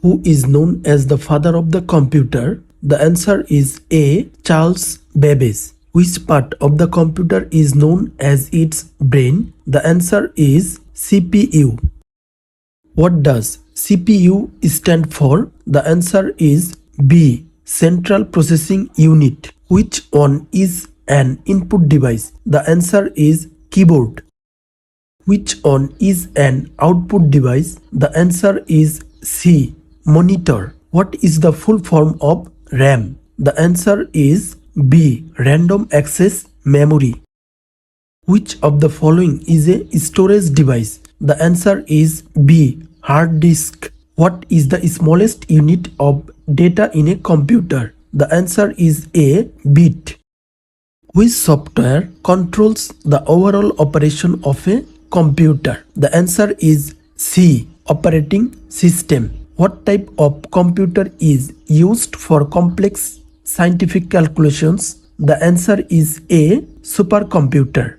Who is known as the father of the computer? The answer is A. Charles Babbage. Which part of the computer is known as its brain? The answer is CPU. What does CPU stand for? The answer is B. Central Processing Unit. Which one is an input device? The answer is keyboard. Which one is an output device? The answer is C. Monitor. What is the full form of RAM? The answer is B. Random access memory. Which of the following is a storage device? The answer is B. Hard disk. What is the smallest unit of data in a computer? The answer is A. Bit. Which software controls the overall operation of a computer? The answer is C. Operating system. What type of computer is used for complex scientific calculations? The answer is A. Supercomputer.